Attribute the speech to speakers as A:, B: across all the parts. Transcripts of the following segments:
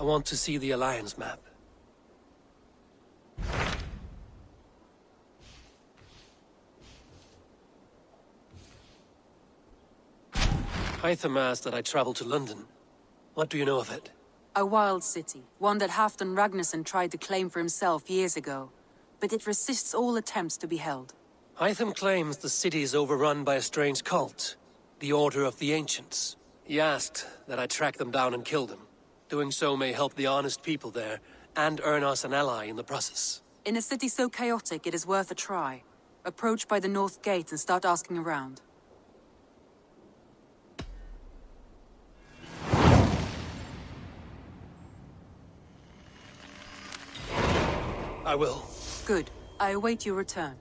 A: want to see the Alliance map. Hytham asked that I travel to London. What do you know of it?
B: A wild city, one that Halfdan Ragnarsson tried to claim for himself years ago. But it resists all attempts to be held.
A: Hytham claims the city is overrun by a strange cult, the Order of the Ancients. He asked that I track them down and kill them. Doing so may help the honest people there, and earn us an ally in the process.
B: In a city so chaotic, it is worth a try. Approach by the North Gate and start asking around.
A: I will.
B: Good. I await your return.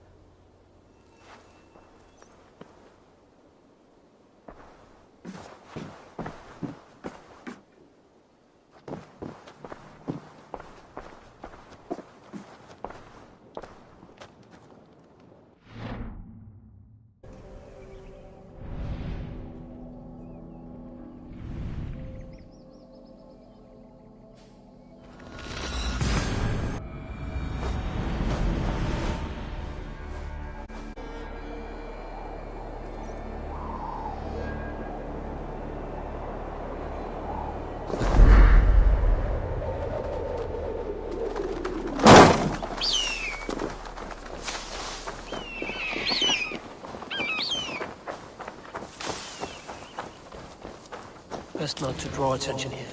A: Best not to draw attention here.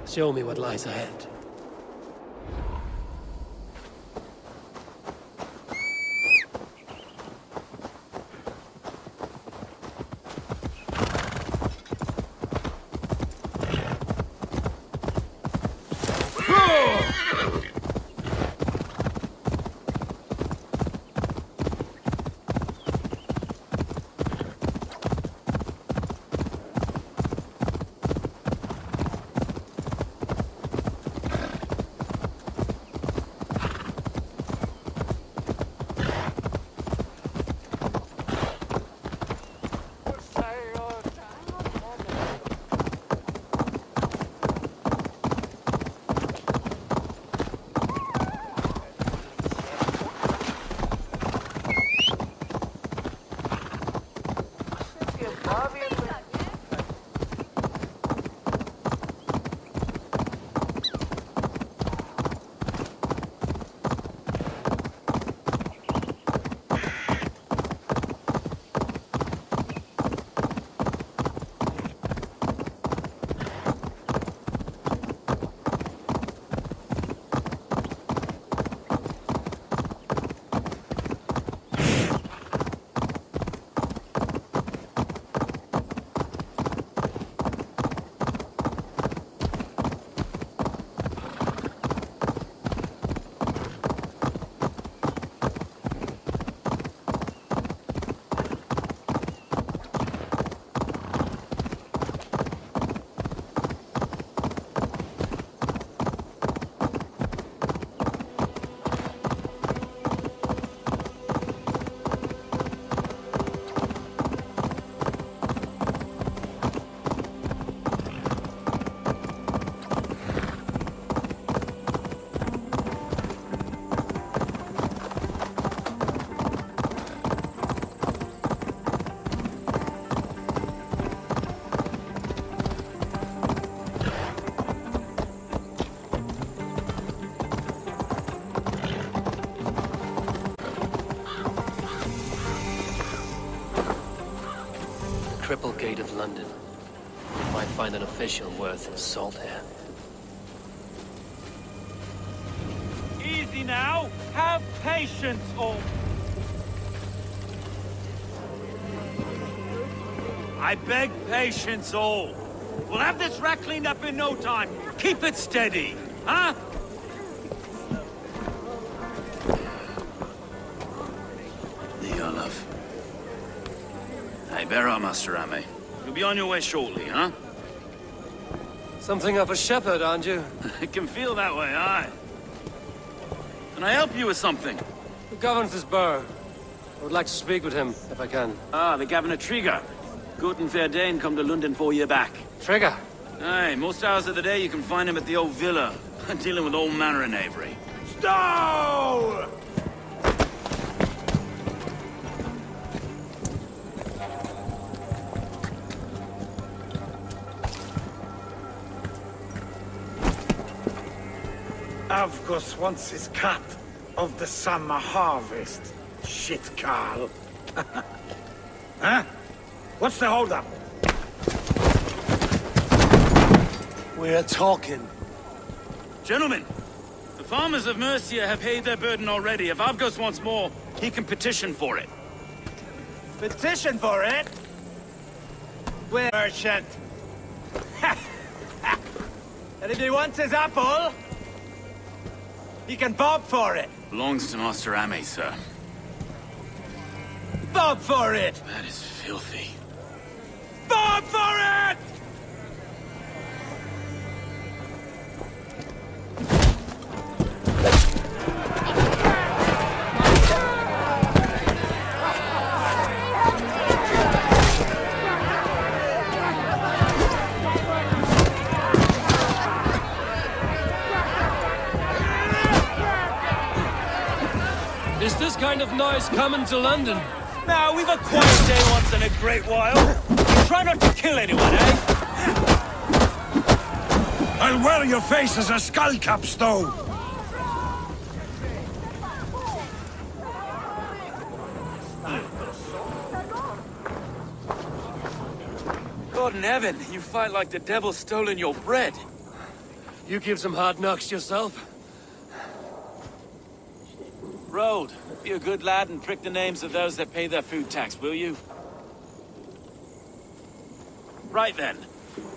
A: Show me what lies ahead. Triple Gate of London. Might find an official worth his salt here.
C: Easy now! Have patience, all! I beg patience, all! We'll have this rat cleaned up in no time. Keep it steady, huh?
D: There you are, love. Hey, bear up, Master Ame. You'll be on your way shortly, huh?
A: Something of a shepherd, aren't you?
D: It can feel that way, aye. Can I help you with something?
A: Who governs this burr? I would like to speak with him, if I can.
D: Ah, the Governor Trigger. Good and fair Dane come to London 4 year back.
A: Trigger!
D: Aye, most hours of the day you can find him at the old villa, dealing with all manner of knavery.
C: Stow!
E: Avgos wants his cut of the summer harvest. Shit, Carl. Huh? What's the holdup?
A: We're talking.
D: Gentlemen, the farmers of Mercia have paid their burden already. If Avgos wants more, he can petition for it.
E: Petition for it? Where, merchant? And if he wants his apple, he can bob for it.
D: Belongs to Master Ame, sir.
E: Bob for it!
D: That is filthy.
E: Bob for it!
A: Is this kind of noise coming to London?
C: Now, we've a quiet day once in a great while. Try not to kill anyone, eh?
E: I'll wear your face as a skullcap, Stowe.
D: God in heaven, you fight like the devil's stolen your bread.
A: You give some hard knocks yourself?
D: Road, be a good lad and prick the names of those that pay their food tax, will you? Right then.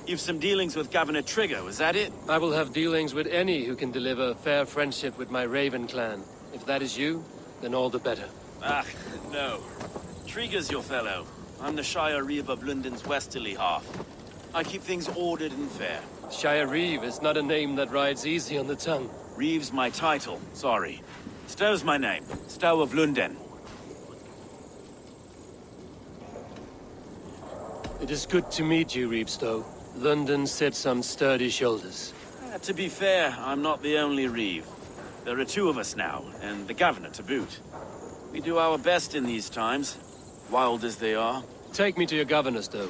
D: You've some dealings with Governor Trigger, was that it?
A: I will have dealings with any who can deliver fair friendship with my Raven clan. If that is you, then all the better.
D: Ah, no. Trigger's your fellow. I'm the Shire Reeve of London's westerly half. I keep things ordered and fair.
A: Shire Reeve is not a name that rides easy on the tongue.
D: Reeve's my title, sorry. Stow's my name. Stow of London.
A: It is good to meet you, Reevestow. London sits on sturdy shoulders.
D: To be fair, I'm not the only Reeve. There are two of us now, and the Governor to boot. We do our best in these times, wild as they are.
A: Take me to your governor, Stow.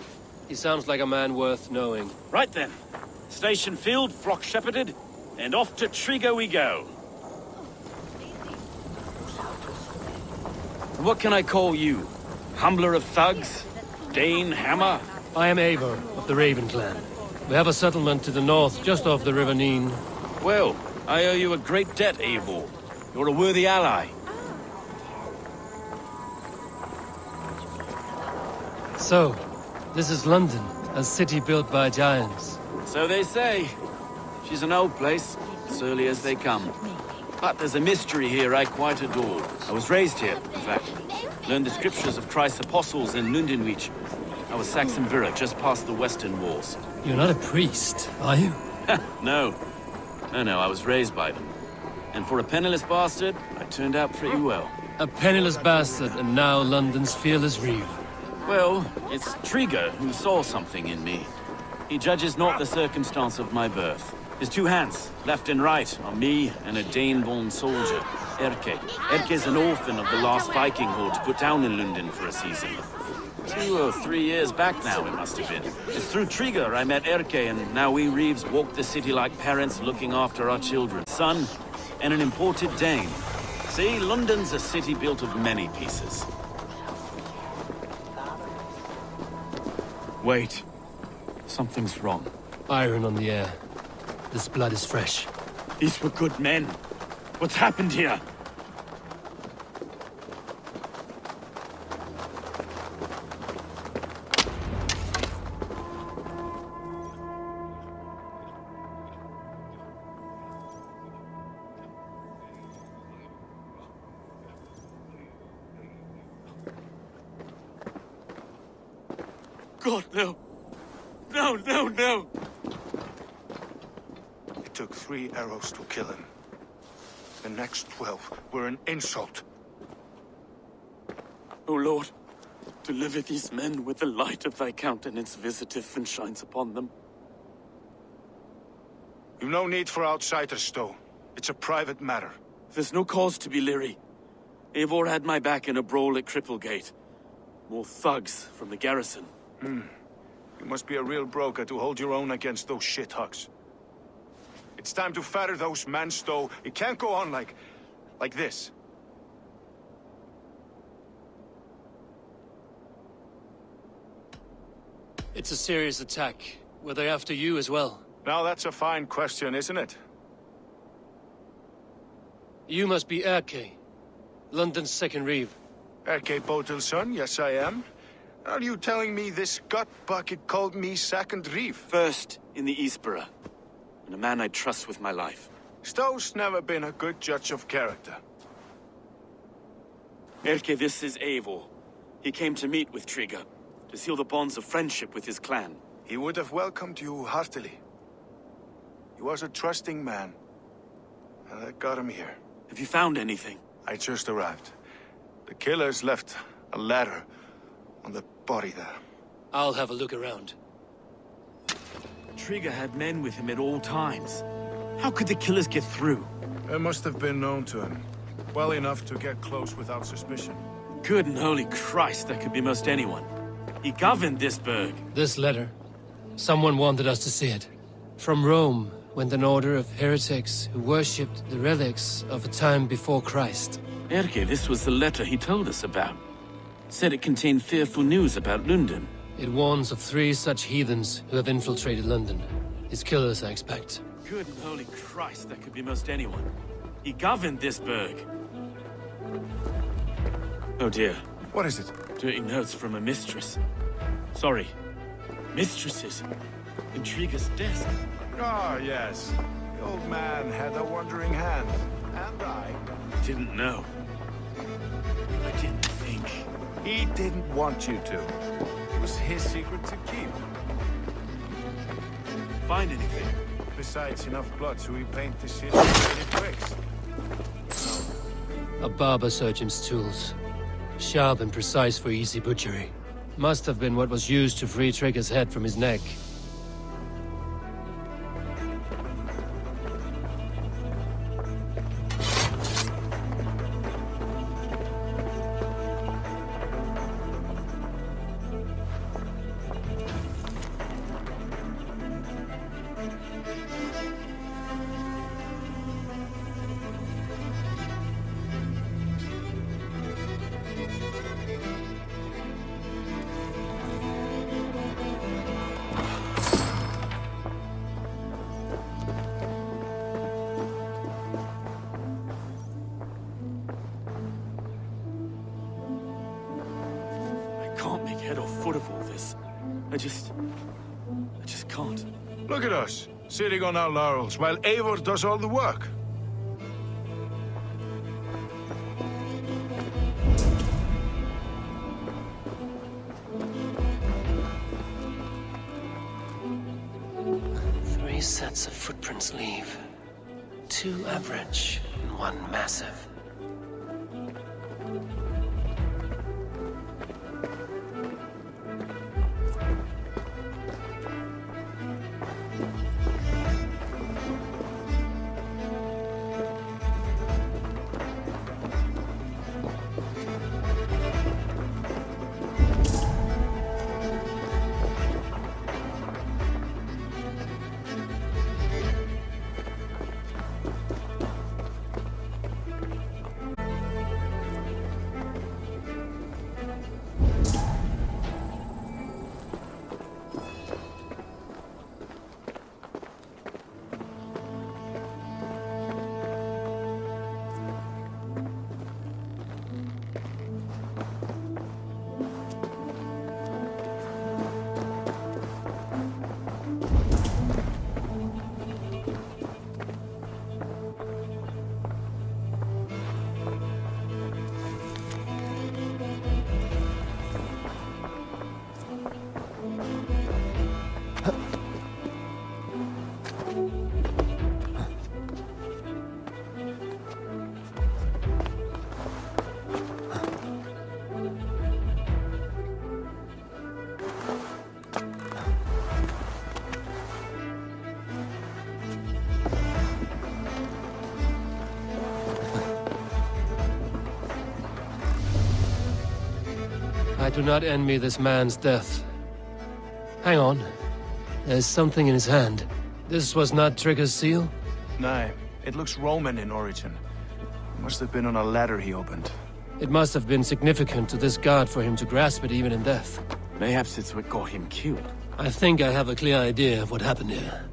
A: He sounds like a man worth knowing.
D: Right then. Station filled, flock shepherded, and off to Trigger we go. What can I call you? Humbler of thugs? Dane Hammer?
A: I am Eivor of the Raven clan. We have a settlement to the north, just off the River Neen.
D: Well, I owe you a great debt, Eivor. You're a worthy ally.
A: So, this is London, a city built by giants.
D: So they say. She's an old place, surly as they come. But there's a mystery here I quite adore. I was raised here, in fact. Learned the scriptures of Christ's apostles in Lundenwich. I was Saxon Borough, just past the western walls.
A: You're not a priest, are you?
D: No. No, I was raised by them. And for a penniless bastard, I turned out pretty well.
A: A penniless bastard, and now London's fearless Reeve.
D: Well, it's Trigger who saw something in me. He judges not the circumstance of my birth. His two hands, left and right, are me and a Dane-born soldier, Erke. Erke's an orphan of the last Viking horde put down in London for a season. 2 or 3 years back now, it must have been. It's through Trigger I met Erke, and now we Reeves walk the city like parents looking after our children. Son, and an imported Dane. See, London's a city built of many pieces. Wait. Something's wrong.
A: Iron on the air. This blood is fresh.
D: These were good men. What's happened here? God, no. No, no, no!
F: It took 3 arrows to kill him. The next 12 were an insult.
D: O Lord, deliver these men with the light of thy countenance visiteth and shines upon them.
F: You've no need for outsiders, Stowe. It's a private matter.
D: There's no cause to be leery. Eivor had my back in a brawl at Cripplegate. More thugs from the garrison.
F: You must be a real broker to hold your own against those shithugs. It's time to fetter those men, Stowe. It can't go on like this.
A: It's a serious attack. Were they after you as well?
F: Now that's a fine question, isn't it?
A: You must be Erke, London's second reeve.
F: Erke Botel's son, yes I am. Are you telling me this gut bucket called me second reeve?
D: First in the Eastborough, and a man I trust with my life.
F: Stowe's never been a good judge of character.
D: Erke, this is Eivor. He came to meet with Trigger, to seal the bonds of friendship with his clan.
F: He would have welcomed you heartily. He was a trusting man, and I got him here.
D: Have you found anything?
F: I just arrived. The killers left a ladder on the body there.
A: I'll have a look around.
D: Trigger had men with him at all times. How could the killers get through?
F: They must have been known to him. Well enough to get close without suspicion.
D: Good and holy Christ, that could be most anyone. He governed this burg.
A: This letter. Someone wanted us to see it. From Rome went an order of heretics who worshipped the relics of a time before Christ.
D: Erke, this was the letter he told us about. Said it contained fearful news about London.
A: It warns of 3 such heathens who have infiltrated London. His killers, I expect.
D: Good and holy Christ, that could be most anyone. He governed this burg. Oh dear.
F: What is it?
D: Dirty notes from a mistress. Sorry. Mistresses. In Trigger's desk.
F: Ah, yes. The old man had a wandering hand. And I.
D: Didn't know. I didn't think.
F: He didn't want you to. It was his secret to keep.
D: Find anything?
F: Besides enough blood so he paint the city with bricks.
A: A barber surgeon's tools. Sharp and precise for easy butchery. Must have been what was used to free Trigger's head from his neck.
D: Can't make head or foot of all this. I just can't.
F: Look at us, sitting on our laurels, while Eivor does all the work.
A: Three sets of footprints leave. 2 average and 1 massive. I do not envy this man's death. Hang on. There's something in his hand. This was not Trigger's seal?
F: Nay, it looks Roman in origin. Must have been on a ladder he opened.
A: It must have been significant to this god for him to grasp it even in death.
D: Mayhaps it's what got him killed.
A: I think I have a clear idea of what happened here.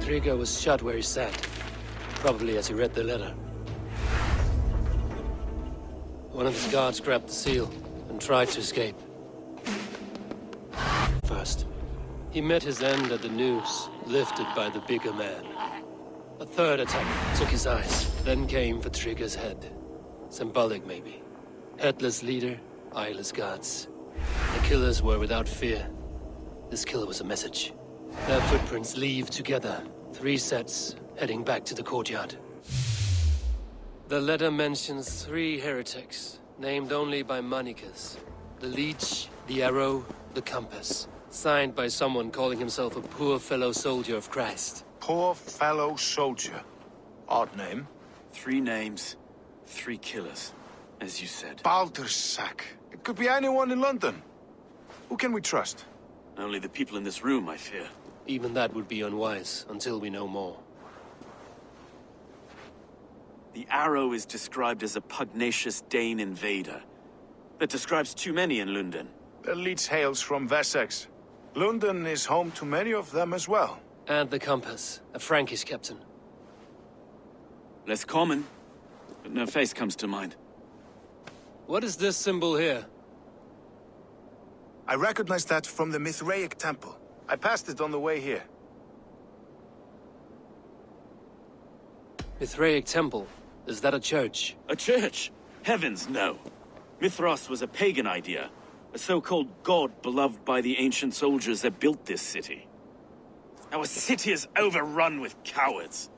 A: Trigger was shot where he sat. Probably as he read the letter. One of his guards grabbed the seal and tried to escape. First, he met his end at the noose, lifted by the bigger man. A third attack took his eyes, then came for Trigger's head. Symbolic, maybe. Headless leader, eyeless guards. The killers were without fear. This killer was a message. Their footprints leave together. 3 sets, heading back to the courtyard. The letter mentions 3 heretics, named only by Manicus. The Leech, the Arrow, the Compass. Signed by someone calling himself a poor fellow soldier of Christ.
F: Poor fellow soldier. Odd name.
D: 3 names, 3 killers, as you said.
F: Baldersack. It could be anyone in London. Who can we trust?
D: Only the people in this room, I fear.
A: Even that would be unwise, until we know more.
D: The Arrow is described as a pugnacious Dane invader. That describes too many in London.
F: The Leech hails from Wessex. London is home to many of them as well.
A: And the Compass, a Frankish captain.
D: Less common, but no face comes to mind.
A: What is this symbol here?
F: I recognize that from the Mithraic temple. I passed it on the way here.
A: Mithraic temple? Is that a church?
D: A church? Heavens, no. Mithras was a pagan idea. A so-called god beloved by the ancient soldiers that built this city. Our city is overrun with cowards.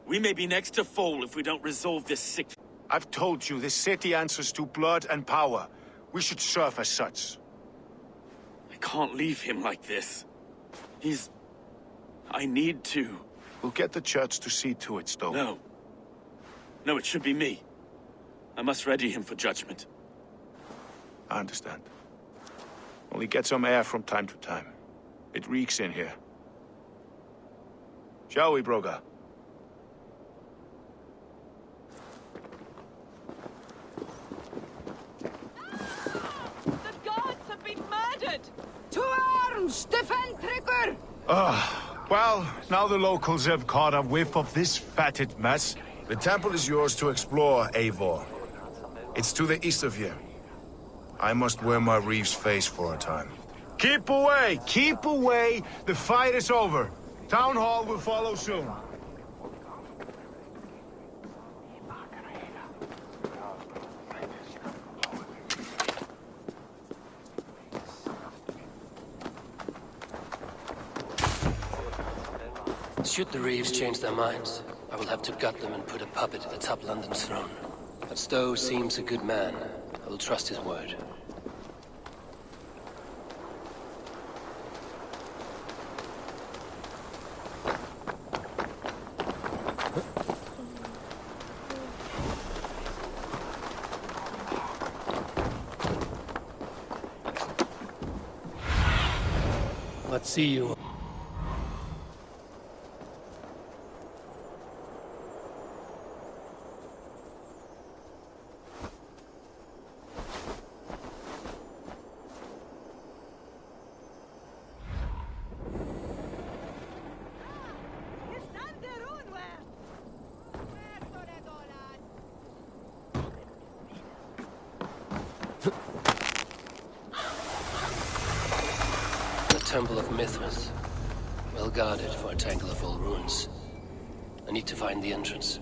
D: We may be next to fall if we don't resolve this sick...
F: I've told you, this city answers to blood and power. We should serve as such.
D: I can't leave him like this. I need to...
F: We'll get the church to see to it, Stowe.
D: No. No, it should be me. I must ready him for judgment.
F: I understand. Only get some air from time to time. It reeks in here. Shall we, Broga?
G: The gods have been murdered!
H: To arms! Defend Trigger!
F: Well, now the locals have caught a whiff of this fatted mess. The temple is yours to explore, Eivor. It's to the east of here. I must wear my Reeve's face for a time. Keep away! Keep away! The fight is over. Town Hall will follow soon.
A: Should the Reeves change their minds, I will have to gut them and put a puppet atop London's throne. But Stowe seems a good man. I will trust his word. Let's see you. Temple of Mithras. Well guarded for a tangle of old ruins. I need to find the entrance.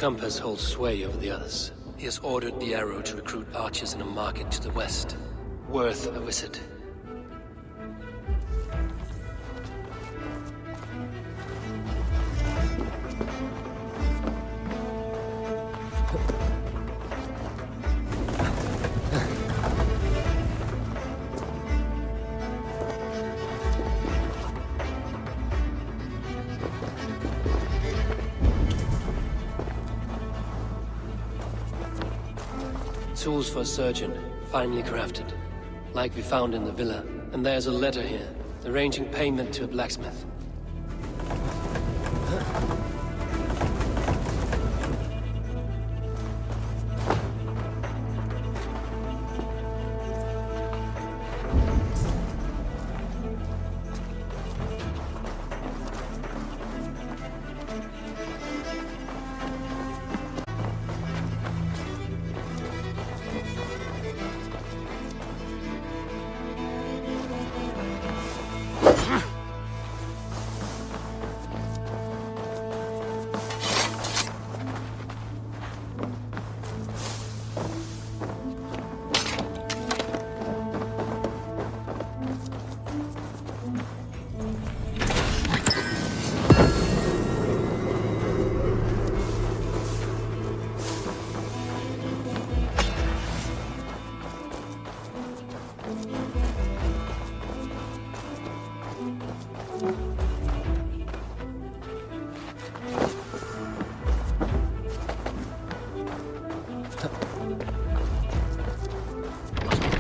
A: compass holds sway over the others. He has ordered the arrow to recruit archers in a market to the west. Worth a visit. Tools for a surgeon, finely crafted. Like we found in the villa. And there's a letter here, arranging payment to a blacksmith.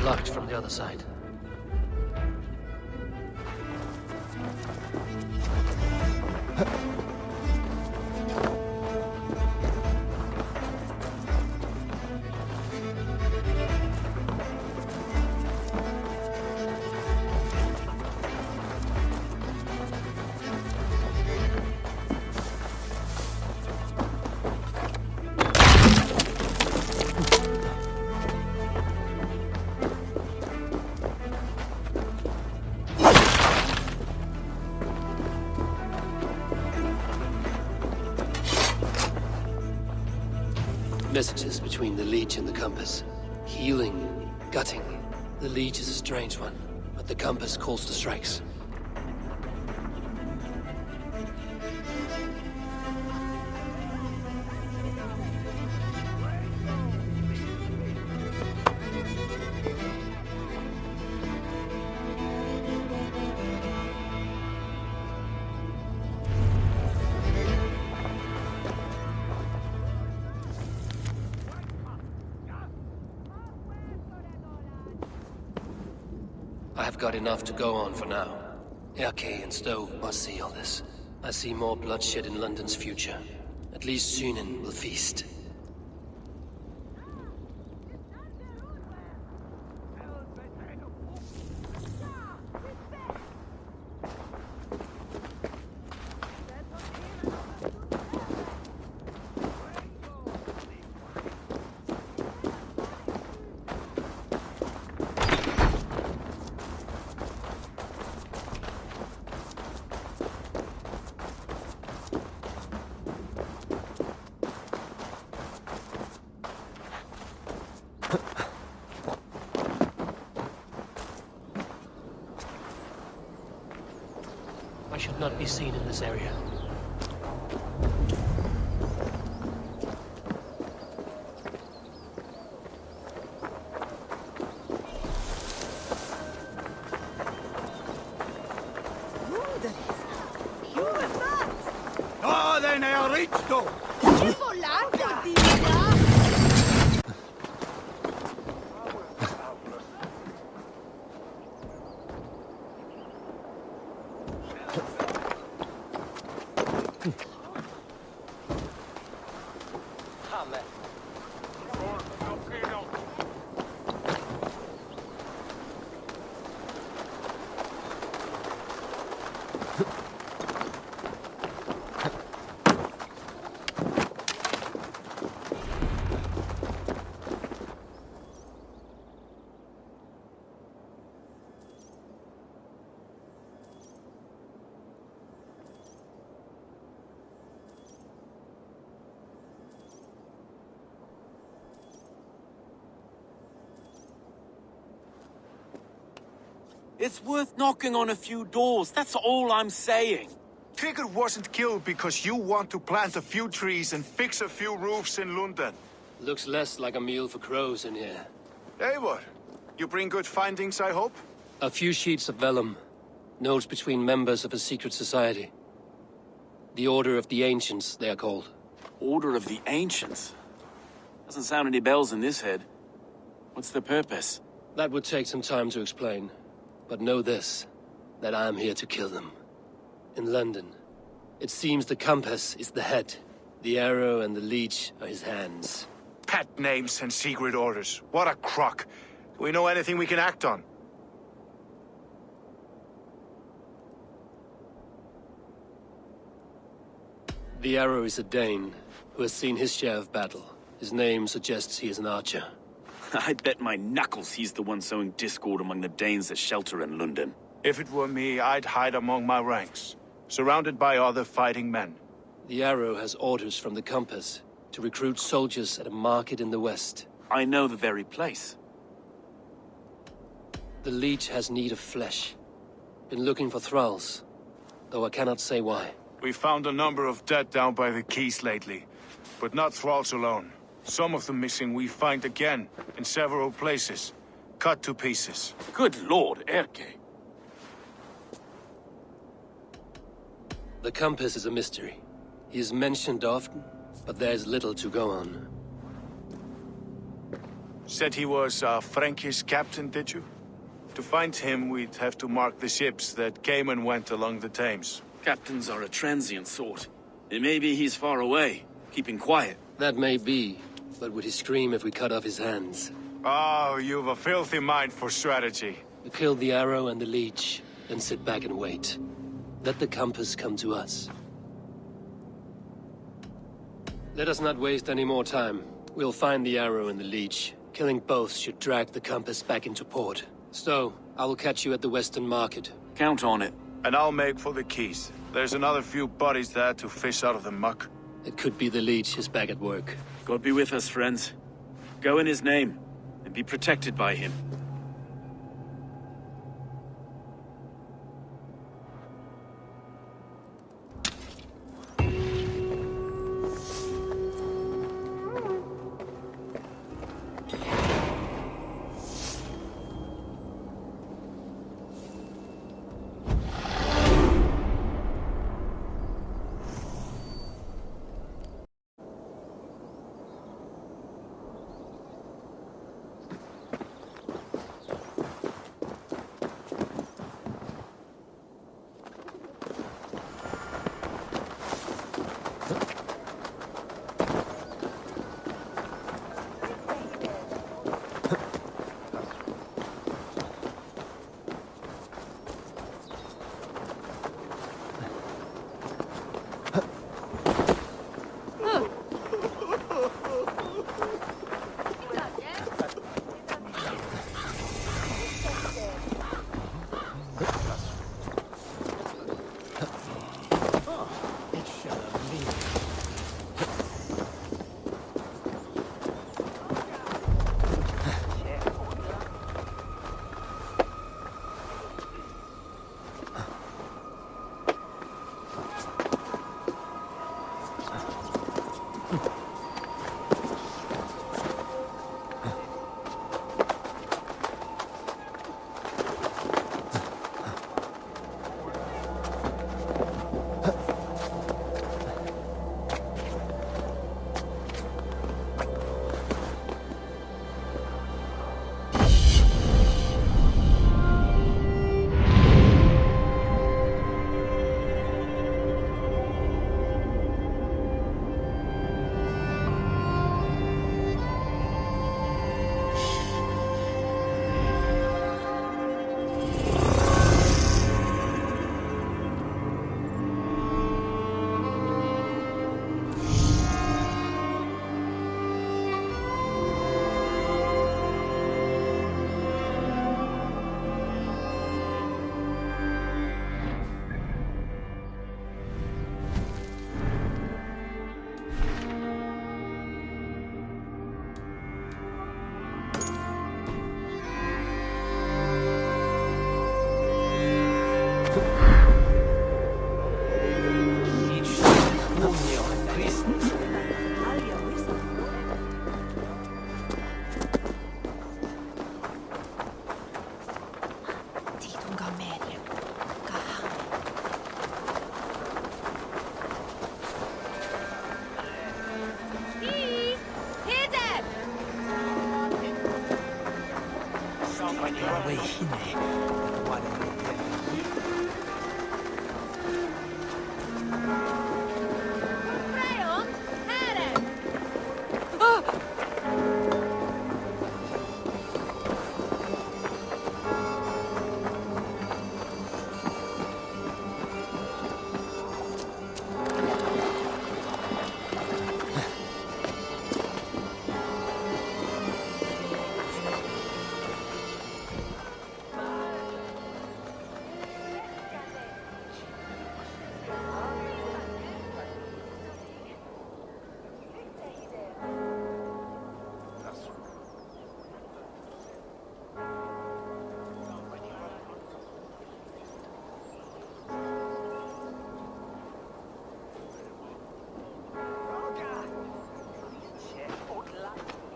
A: Blocked from the other side. Messages between the Leech and the compass. Healing, gutting. The Leech is a strange one, but the compass calls to strikes. I have got enough to go on for now. Erke and Stowe must see all this. I see more bloodshed in London's future. At least Sunan will feast. I should not be seen in this area.
E: Oh, then I reached though.
D: It's worth knocking on a few doors, that's all I'm saying.
F: Trigger wasn't killed because you want to plant a few trees and fix a few roofs in London.
A: Looks less like a meal for crows in here.
F: Eivor, you bring good findings, I hope?
A: A few sheets of vellum. Notes between members of a secret society. The Order of the Ancients, they are called.
D: Order of the Ancients? Doesn't sound any bells in this head. What's the purpose?
A: That would take some time to explain. But know this, that I am here to kill them. In London, it seems the compass is the head. The arrow and the leech are his hands.
F: Pet names and secret orders. What a crock. Do we know anything we can act on?
A: The arrow is a Dane, who has seen his share of battle. His name suggests he is an archer.
D: I bet my knuckles he's the one sowing discord among the Danes that shelter in London.
F: If it were me, I'd hide among my ranks, surrounded by other fighting men.
A: The arrow has orders from the compass to recruit soldiers at a market in the west.
D: I know the very place.
A: The leech has need of flesh. Been looking for thralls, though I cannot say why.
F: We found a number of dead down by the quays lately, but not thralls alone. Some of the missing we find again, in several places, cut to pieces.
D: Good lord, Erke.
A: The compass is a mystery. He is mentioned often, but there's little to go on.
F: Said he was a Frankish captain, did you? To find him, we'd have to mark the ships that came and went along the Thames.
D: Captains are a transient sort. It may be he's far away, keeping quiet.
A: That may be, but would he scream if we cut off his hands?
F: Oh, you've a filthy mind for strategy.
A: We kill the arrow and the leech, then sit back and wait. Let the compass come to us. Let us not waste any more time. We'll find the arrow and the leech. Killing both should drag the compass back into port. So, I will catch you at the Western Market.
D: Count on it.
F: And I'll make for the quays. There's another few bodies there to fish out of the muck.
A: It could be the leech is back at work.
D: God be with us, friends. Go in his name, and be protected by him.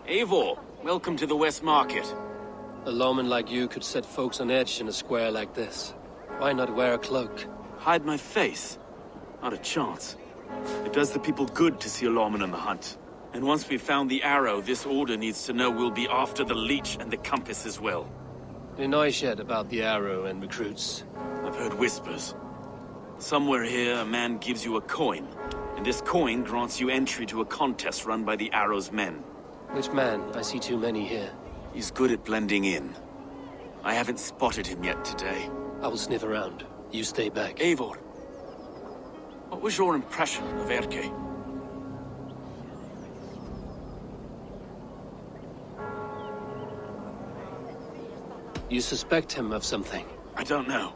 D: Eivor, welcome to the West Market.
A: A lawman like you could set folks on edge in a square like this. Why not wear a cloak?
D: Hide my face? Not a chance. It does the people good to see a lawman on the hunt. And once we've found the arrow, this order needs to know we'll be after the leech and the compass as well.
A: You know yet about the arrow and recruits?
D: I've heard whispers. Somewhere here, a man gives you a coin, and this coin grants you entry to a contest run by the Arrow's men.
A: Which man? I see too many here.
D: He's good at blending in. I haven't spotted him yet today.
A: I will sniff around. You stay back.
D: Eivor, what was your impression of Erke?
A: You suspect him of something?
D: I don't know.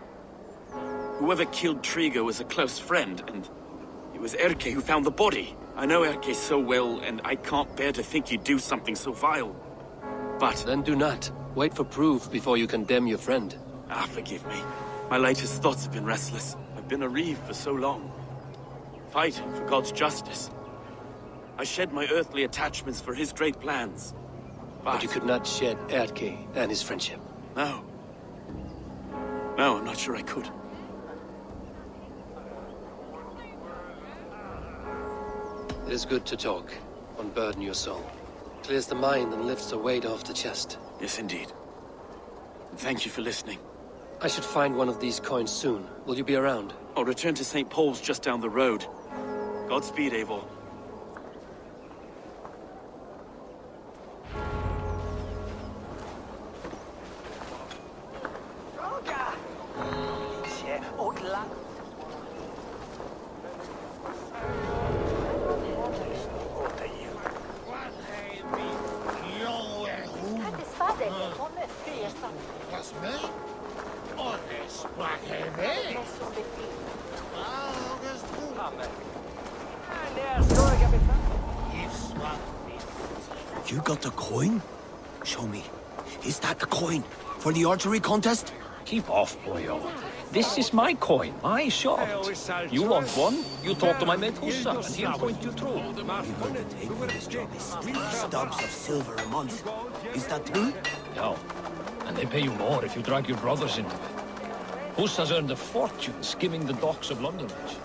D: Whoever killed Trigo was a close friend, and it was Erke who found the body. I know Erke so well, and I can't bear to think he'd do something so vile. But...
A: Then do not. Wait for proof before you condemn your friend.
D: Ah, forgive me. My latest thoughts have been restless. I've been a reeve for so long. Fighting for God's justice. I shed my earthly attachments for his great plans.
A: But you could not shed Erke and his friendship.
D: No. No, I'm not sure I could.
A: It is good to talk. Unburden your soul. Clears the mind and lifts a weight off the chest.
D: Yes, indeed. And thank you for listening.
A: I should find one of these coins soon. Will you be around?
D: I'll return to St. Paul's just down the road. Godspeed, Eivor.
I: You got the coin? Show me. Is that the coin? For the archery contest?
C: Keep off, boyo. This is my coin, my shot. You want one? You talk to my mate Hussa, and he'll point you through.
I: We going to take for this job is 3 stubs of silver a month. Is that true?
C: No. And they pay you more if you drag your brothers into it. Hussa's earned a fortune skimming the docks of London Bridge.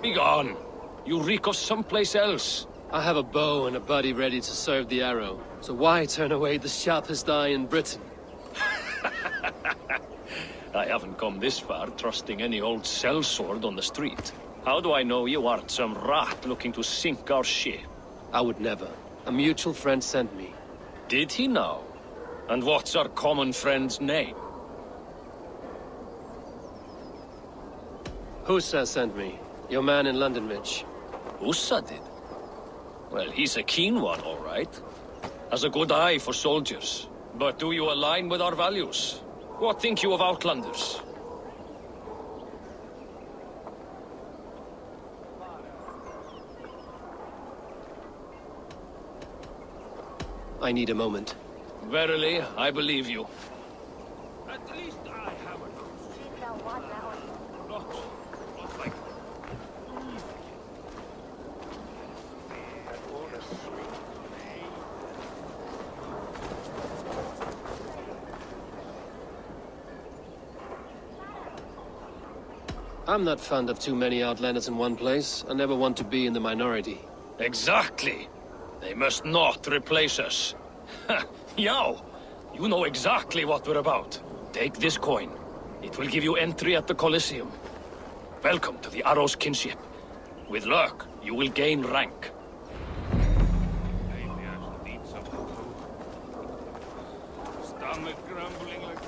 C: Begone! You reek of someplace else.
A: I have a bow and a buddy ready to serve the arrow. So why turn away the sharpest eye in Britain?
C: I haven't come this far trusting any old sellsword on the street. How do I know you aren't some rat looking to sink our ship?
A: I would never. A mutual friend sent me.
C: Did he now? And what's our common friend's name?
A: Hussa sent me. Your man in London Bridge.
C: Hussa did? Well, he's a keen one, all right. Has a good eye for soldiers. But do you align with our values? What think you of Outlanders?
A: I need a moment.
C: Verily, I believe you.
E: At least I have a
A: I'm not fond of too many Outlanders in one place. I never want to be in the minority.
C: Exactly. They must not replace us. Yow! You know exactly what we're about. Take this coin. It will give you entry at the Colosseum. Welcome to the Arrow's kinship. With luck, you will gain rank.
E: stomach grumbling like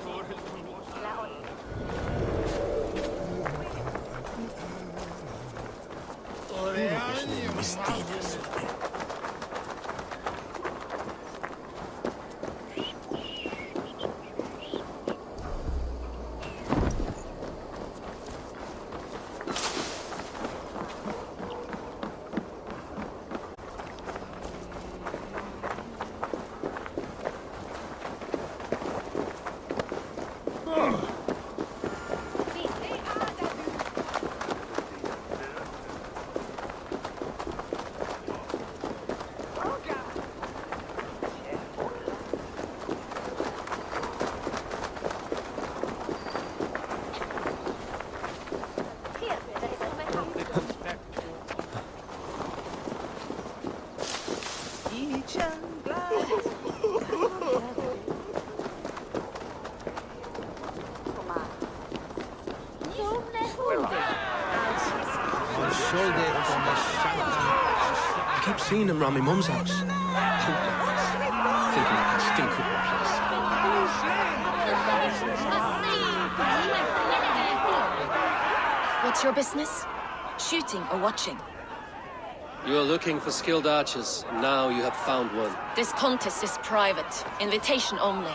I: seen him round my mum's house.
A: Thinking I can stink up the place.
J: What's your business? Shooting or watching?
A: You are looking for skilled archers, and now you have found one.
J: This contest is private. Invitation only.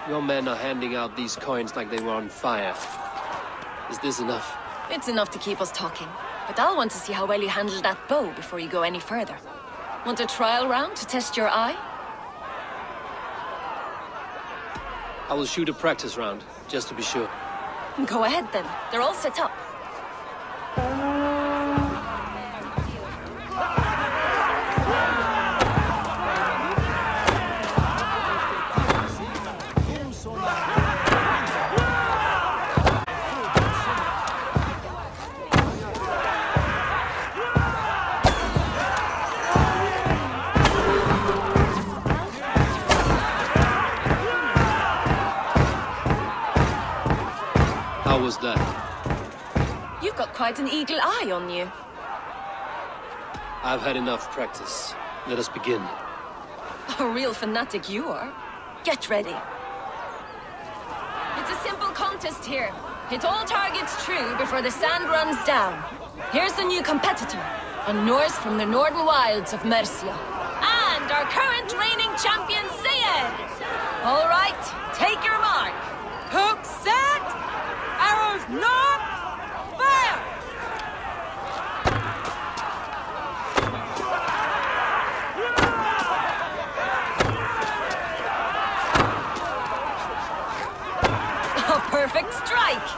A: Your men are handing out these coins like they were on fire. Is this enough?
J: It's enough to keep us talking. But I'll want to see how well you handle that bow before you go any further. Want a trial round to test your eye?
A: I will shoot a practice round, just to be sure.
J: Go ahead then. They're all set up.
A: How was that?
J: You've got quite an eagle eye on you.
A: I've had enough practice. Let us begin.
J: A real fanatic you are. Get ready. It's a simple contest here. Hit all targets true before the sand runs down. Here's the new competitor, a Norse from the northern wilds of Mercia. And our current reigning champion, Sayed! All right, take your mark.
H: Hook set! Arrows not! Fire!
J: A perfect strike!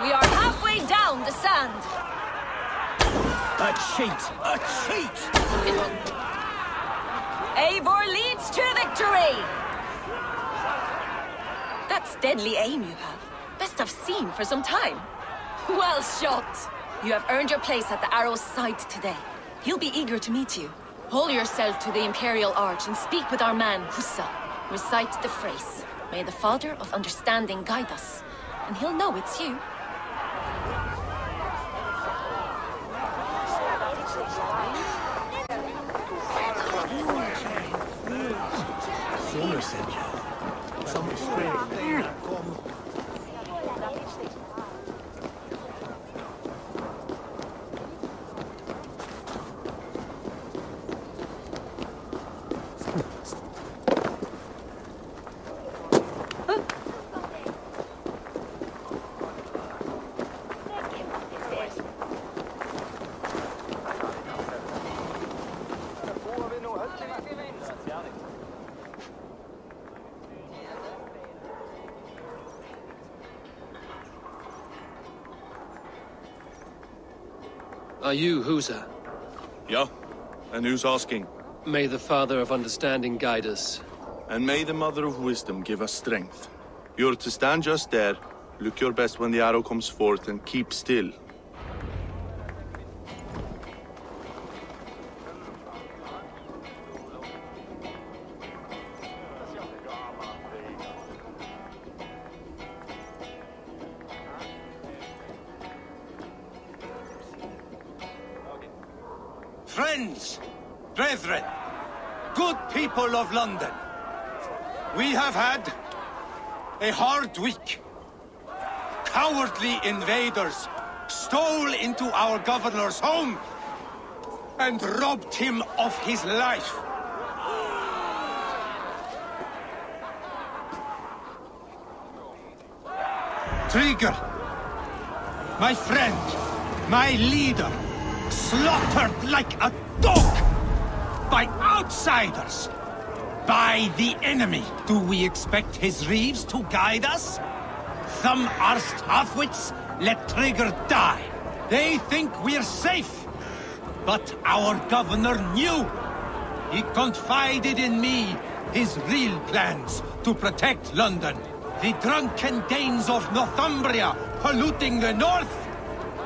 J: We are halfway down the sand.
I: A cheat! A cheat!
J: Eivor leads to victory! That's deadly aim you have. Best I've seen for some time. Well shot! You have earned your place at the arrow's side today. He'll be eager to meet you. Hold yourself to the Imperial Arch and speak with our man, Hussa. Recite the phrase. May the Father of Understanding guide us. And he'll know it's you.
A: Are you Husa?
K: Yeah, and who's asking?
A: May the Father of Understanding guide us.
K: And may the Mother of Wisdom give us strength. You're to stand just there, look your best when the arrow comes forth, and keep still.
E: Friends, brethren, good people of London, we have had a hard week. Cowardly invaders stole into our governor's home and robbed him of his life. Trigger, my friend, my leader, slaughtered like a dog by outsiders, by the enemy. Do we expect his reeves to guide us? Some arsed halfwits let Trigger die. They think we're safe. But our governor knew. He confided in me his real plans to protect London. The drunken Danes of Northumbria polluting the north.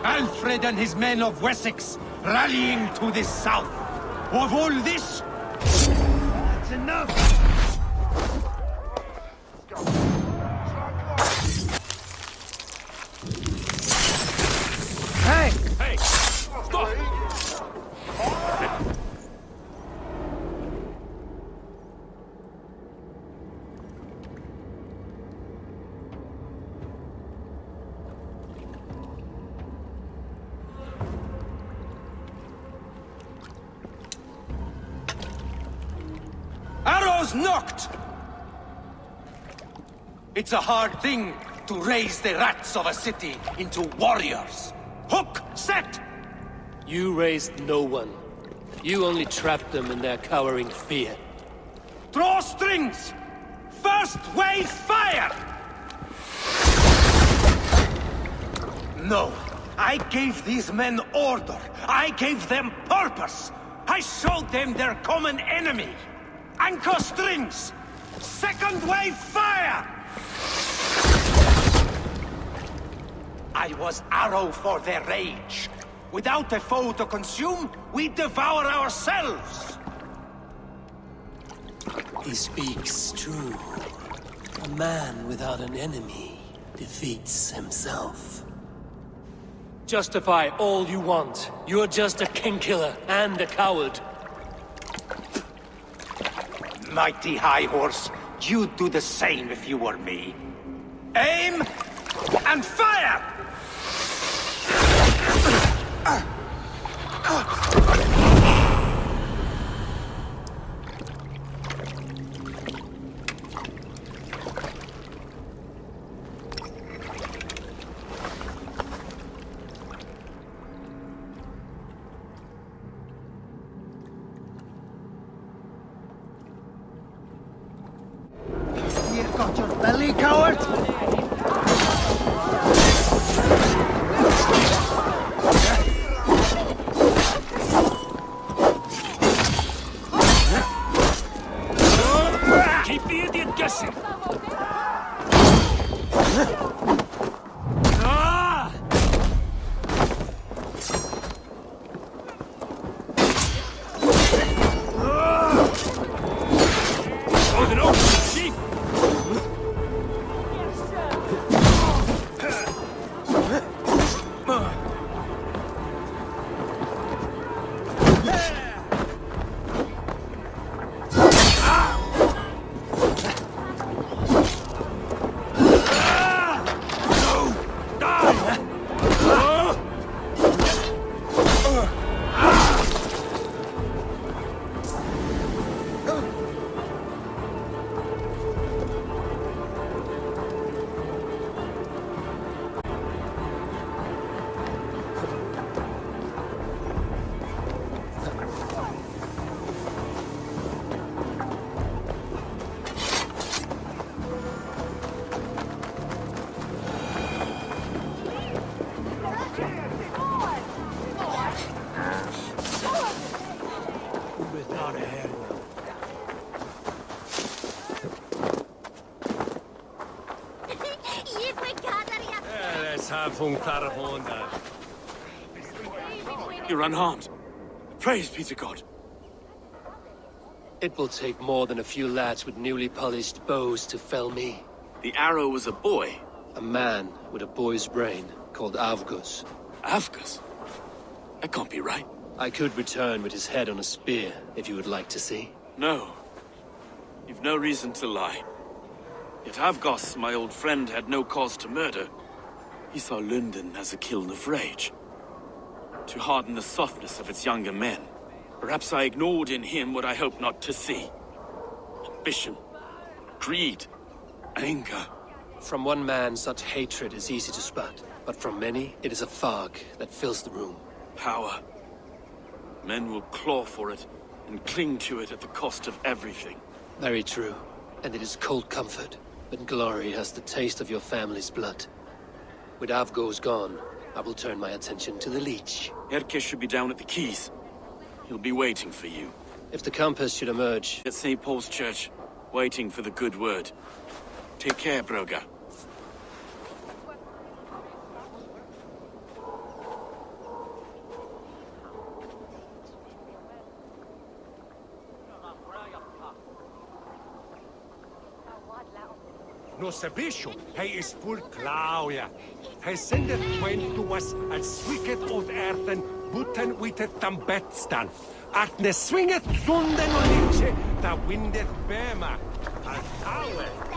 E: Alfred and his men of Wessex rallying to the south. Of all this, that's enough.
C: Hey! Stop!
E: arrows knocked! It's a hard thing to raise the rats of a city into warriors. Hook, set!
A: You raised no one. You only trapped them in their cowering fear.
E: Draw strings! First wave fire! No, I gave these men order. I gave them purpose. I showed them their common enemy. Anchor strings! Second wave fire! I was arrow for their rage. Without a foe to consume, we devour ourselves!
A: He speaks true. A man without an enemy defeats himself. Justify all you want. You're just a king-killer and a coward.
E: Mighty High Horse, you'd do the same if you were me. Aim and fire!
I: You got your belly, coward?
C: Keep the idiot guessing!
D: You're unharmed. Praise be to God.
A: It will take more than a few lads with newly polished bows to fell me.
D: The arrow was a boy.
A: A man with a boy's brain, called Avgus.
D: Avgus? That can't be right.
A: I could return with his head on a spear, if you would like to see.
D: No. You've no reason to lie. Yet Avgos, my old friend, had no cause to murder. He saw London as a kiln of rage, to harden the softness of its younger men. Perhaps I ignored in him what I hoped not to see. Ambition, greed, anger.
A: From one man, such hatred is easy to spot, but from many, it is a fog that fills the room.
D: Power. Men will claw for it, and cling to it at the cost of everything.
A: Very true. And it is cold comfort, but glory has the taste of your family's blood. With Avgos gone, I will turn my attention to the Leech.
D: Erke should be down at the quays. He'll be waiting for you.
A: If the Compass should emerge...
D: At St. Paul's Church, waiting for the good word. Take care, Broga.
E: No sabisho, he is full Claudia. He sendet twain to us as wicked of earthen, buten witet tambetstan. At ne swinget sunden olice, da windet bema, al taue.